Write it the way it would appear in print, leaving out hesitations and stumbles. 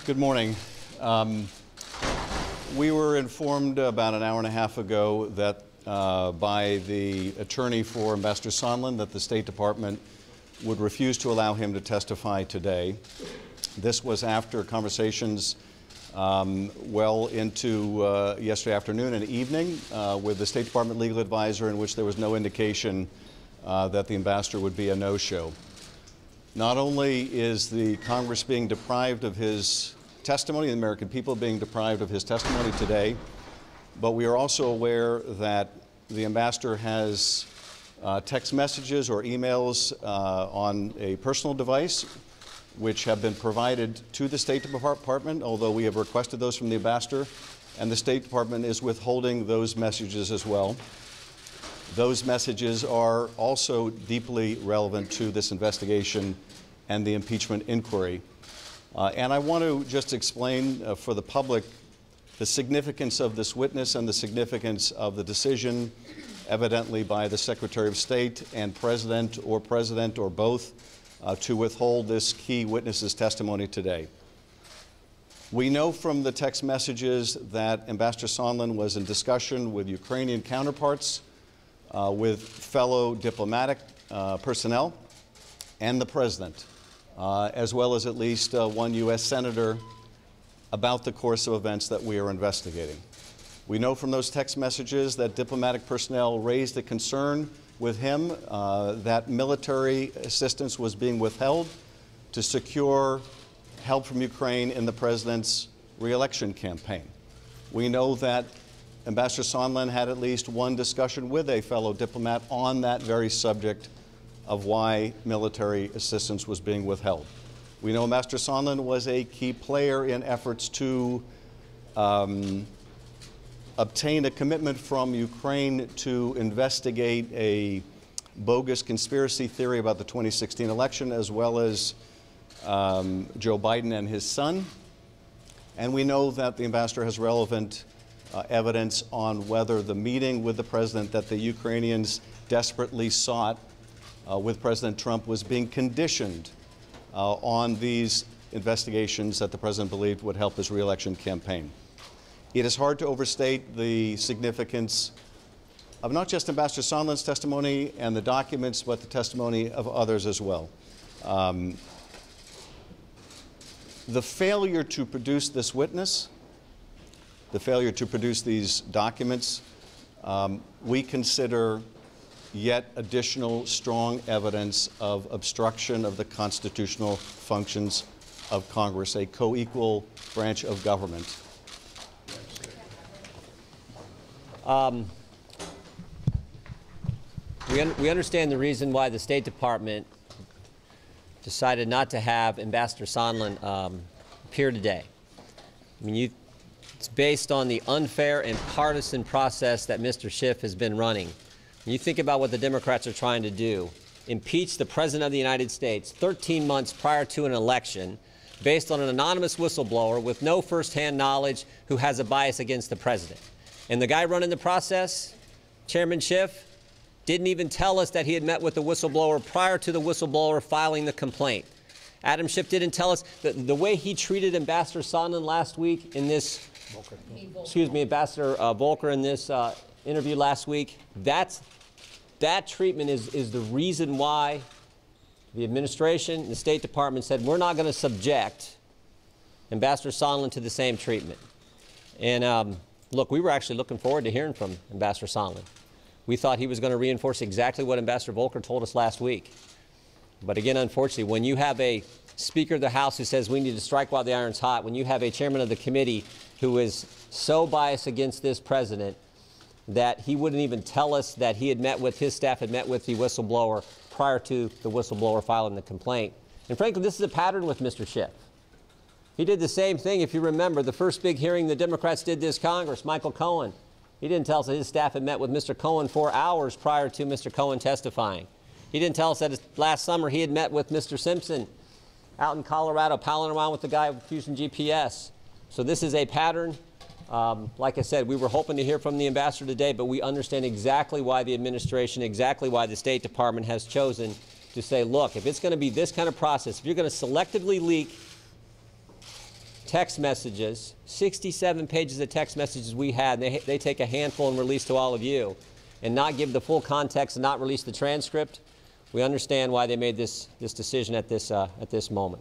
Good morning. We were informed about an hour and a half ago that by the attorney for Ambassador Sondland that the State Department would refuse to allow him to testify today. This was after conversations well into yesterday afternoon and evening with the State Department legal advisor, in which there was no indication that the ambassador would be a no-show. Not only is the Congress being deprived of his testimony, the American people being deprived of his testimony today, but we are also aware that the ambassador has text messages or emails on a personal device which have been provided to the State Department, although we have requested those from the ambassador, and the State Department is withholding those messages as well. Those messages are also deeply relevant to this investigation and the impeachment inquiry. And I want to just explain for the public the significance of this witness and the significance of the decision, evidently by the Secretary of State and President or both, to withhold this key witness's testimony today. We know from the text messages that Ambassador Sondland was in discussion with Ukrainian counterparts, with fellow diplomatic personnel, and the President, as well as at least one U.S. Senator, about the course of events that we are investigating. We know from those text messages that diplomatic personnel raised a concern with him that military assistance was being withheld to secure help from Ukraine in the President's re-election campaign. We know that Ambassador Sondland had at least one discussion with a fellow diplomat on that very subject of why military assistance was being withheld. We know Ambassador Sondland was a key player in efforts to obtain a commitment from Ukraine to investigate a bogus conspiracy theory about the 2016 election, as well as Joe Biden and his son. And we know that the ambassador has relevant evidence on whether the meeting with the President that the Ukrainians desperately sought with President Trump was being conditioned on these investigations that the President believed would help his re-election campaign. It is hard to overstate the significance of not just Ambassador Sondland's testimony and the documents, but the testimony of others as well. The failure to produce this witness, the failure to produce these documents, we consider yet additional strong evidence of obstruction of the constitutional functions of Congress, a co-equal branch of government. We understand the reason why the State Department decided not to have Ambassador Sondland appear today. I mean, it's based on the unfair and partisan process that Mr. Schiff has been running. When you think about what the Democrats are trying to do, impeach the President of the United States 13 months prior to an election based on an anonymous whistleblower with no firsthand knowledge who has a bias against the President. And the guy running the process, Chairman Schiff, didn't even tell us that he had met with the whistleblower prior to the whistleblower filing the complaint. Adam Schiff didn't tell us that the way he treated Ambassador Sondland last week in this, Ambassador Volker in this interview last week, that treatment is the reason why the administration and the State Department said we're not going to subject Ambassador Sondland to the same treatment. And look, we were actually looking forward to hearing from Ambassador Sondland. We thought he was going to reinforce exactly what Ambassador Volker told us last week. But again, unfortunately, when you have a Speaker of the House who says we need to strike while the iron's hot, when you have a chairman of the committee who is so biased against this president that he wouldn't even tell us that he had met with, his staff had met with the whistleblower prior to the whistleblower filing the complaint. And frankly, this is a pattern with Mr. Schiff. He did the same thing, if you remember, the first big hearing the Democrats did this Congress, Michael Cohen. He didn't tell us that his staff had met with Mr. Cohen 4 hours prior to Mr. Cohen testifying. He didn't tell us that last summer he had met with Mr. Simpson out in Colorado, palling around with the guy with Fusion GPS. So this is a pattern. Like I said, we were hoping to hear from the ambassador today, but we understand exactly why the administration, exactly why the State Department has chosen to say, look, if it's going to be this kind of process, if you're going to selectively leak text messages, 67 pages of text messages we had, and they take a handful and release to all of you, and not give the full context and not release the transcript, we understand why they made this decision at this moment.